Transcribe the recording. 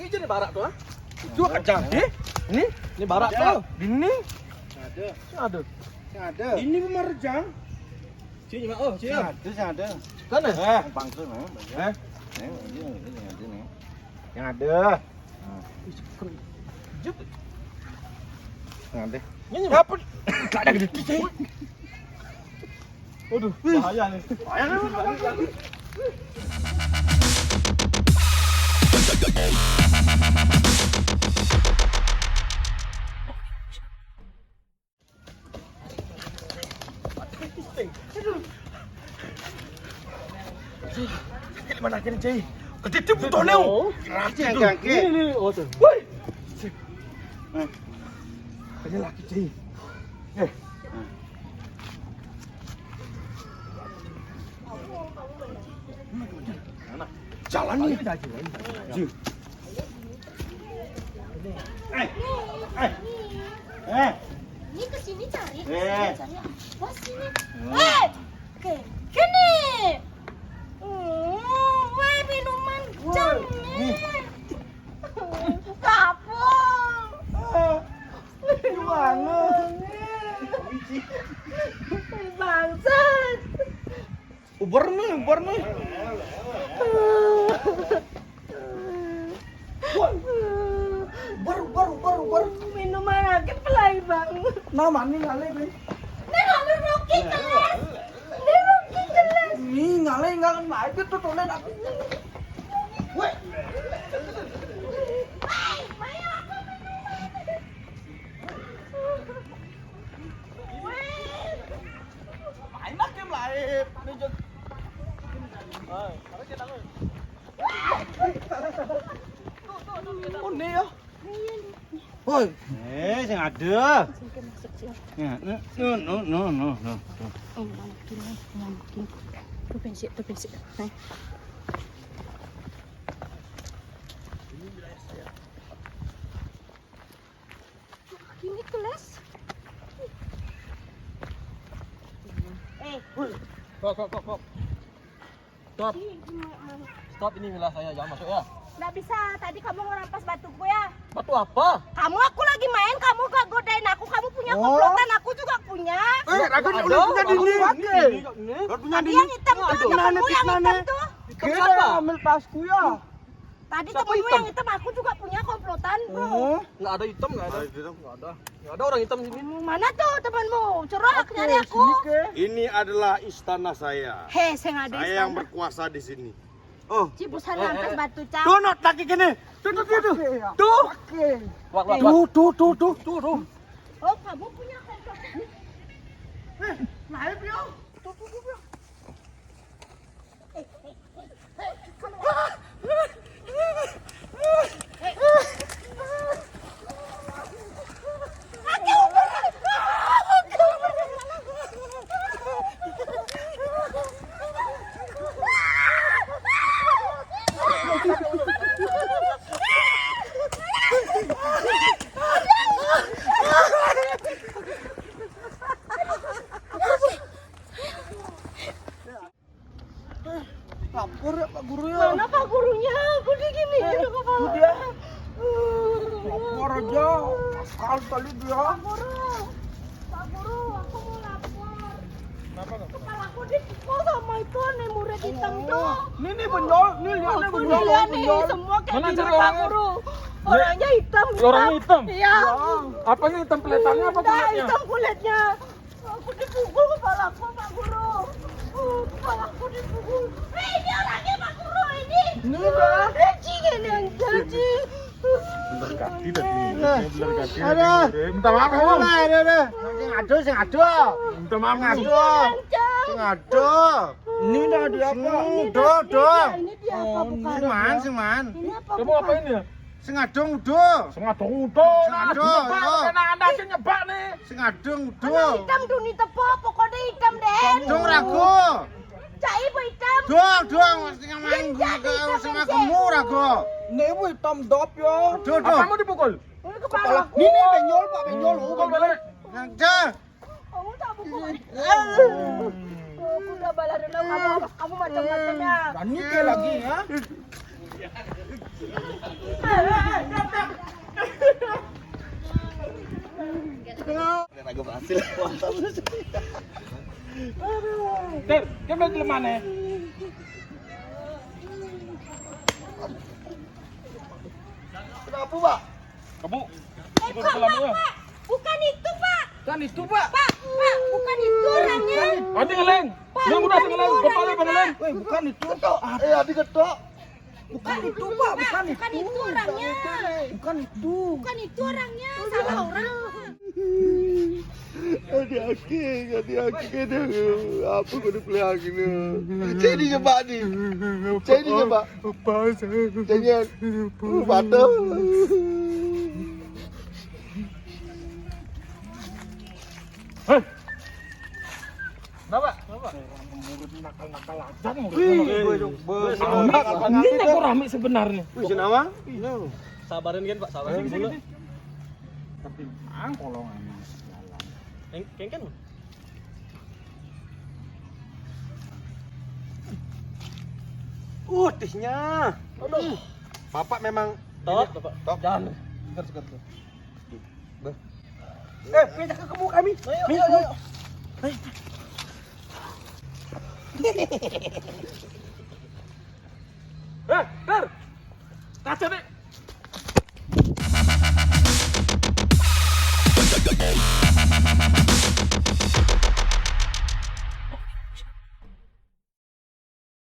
lagi aja nih barak tuh, ah. Itu kacang. Ini barak tuh. Ini. Ada. Ada. Ini pemarjang. Cik, oh, cik. Ada. Kan ya? Bangsa nih. Yang ada. Jep. Yang ada. Ini Dapat. Enggak ada gede. Waduh, bahaya nih. Bahaya kan? Mana kini cai? Kedip butuh neo. Yang kaki. Ini, oh tuh. Woi. Ini laki cai. Jalan nih. Ini kesini cari. Eh. Cari apa sini? Oke, gini. Weh minuman nih. Kapung. Gimana? Bangsat. Uber nih. Uber. Minuman lagi pelai bang. Nama nih ngale nih. Ini ngambil roki kelas. Ini roki kelas. Nih ngale nggak kan naik itu tuh nih. Woi. Bayar aku minuman. Main lah game lain. Ini jod. Ada kita loh. Oh, ini ya. Woi. Yang ada. Masuk sih. No. Oh, mungkin. Tuh pensik. Ini kelas. Stop. Stop, ini wilayah saya, jangan masuk ya. Nggak bisa, tadi kamu ngerampas batuku ya. Batu apa? Aku lagi main, kamu gak godain aku. Kamu punya komplotan, aku juga punya. Aku udah punya di sini. Punya Tadi yang hitam tuh, temenmu yang hitam tuh. Siapa? Ambil tasku ya. Tadi Siapa temenmu hitam? yang hitam, aku juga punya komplotan bro. Nggak ada hitam, nggak ada. Nggak ada orang hitam di sini. Mana tuh temanmu? Corak nyari aku. Ini adalah istana saya. Hei, saya nggak ada Saya yang istana. berkuasa di sini. Cibusan rampas batu cak. Tuh not lagi gini. Tuh. Tuh. Oh, kamu punya komplotan. Naik yo. Lapor ya Pak Guru ya. Mana Pak Gurunya? Aku diginiin ke kepala. Dia. Lapor aja. Kali dia. Pak Guru, aku mau lapor. Kepalaku dipukul sama itu nih murid hitam tuh. Nih benjol, nih lihat nih Aku benjol. lihat nih semua kayak Mana gini cari Pak orangnya? Guru. Orangnya hitam. Orangnya hitam? Iya. Apanya hitam kelihatannya apa Nah, kulitnya? hitam kulitnya. Aku dipukul kepalaku Pak Guru. Kepalaku dipukul. Ini orangnya Pak Guru ini. Ini dah. Cing ini yang jadi. Bener kaki tadi. Bener kaki. Ada. Minta maaf Om. Ada. Sing ada. Minta maaf Om. Sing ada. Ini dah dia apa? Ini dia apa bukan? Sing man. Ini apa Kamu bukan? ngapain ya? Sing adung udo. Sengadong udah. Sengadong, yo. Anda sih nyebak nih. Sing adung Anak udo. hitam duni tepo, pokoknya hitam deh. Dung rago. Cak ibu hitam. Dong, sing main sing agemu rago. Ini ibu hitam dop yo. Do. Kamu dipukul? Ini kepala aku. Ini benjol Pak benjol. Pukul balik. Yang dah. Kamu tak pukul. Aku udah balarin kamu macam-macam ya. Berani dia lagi ya. Aku berhasil. Ter, kamu di mana? Kenapa, Pak? Kamu Pak, Pak, bukan itu, Pak. kan itu, Pak. Pak, bukan itu orangnya. Adi ngeleng. Yang udah ngeleng, kepala ngeleng. Woi, bukan itu. Adi ketok. Bukan itu, Pak. Bukan itu. Bukan itu orangnya. Bukan itu. Bukan itu orangnya, salah orang. Adi aki apa kau dipelihara ni? Jadi coba ni. Jadi coba. Apa saya? Jangan. Batu. Hei. Kenapa? Nakal-nakal aja Ini aku rame sebenarnya. Wih, senama? Sabarin kan, Pak. Sabarin dulu. Tapi kolongan. Kengken. Tisnya. Aduh. Bapak memang Top, Bapak. top. Jangan. Segar. Pindah ke kamu kami. Ayo. Ter. Kaca deh.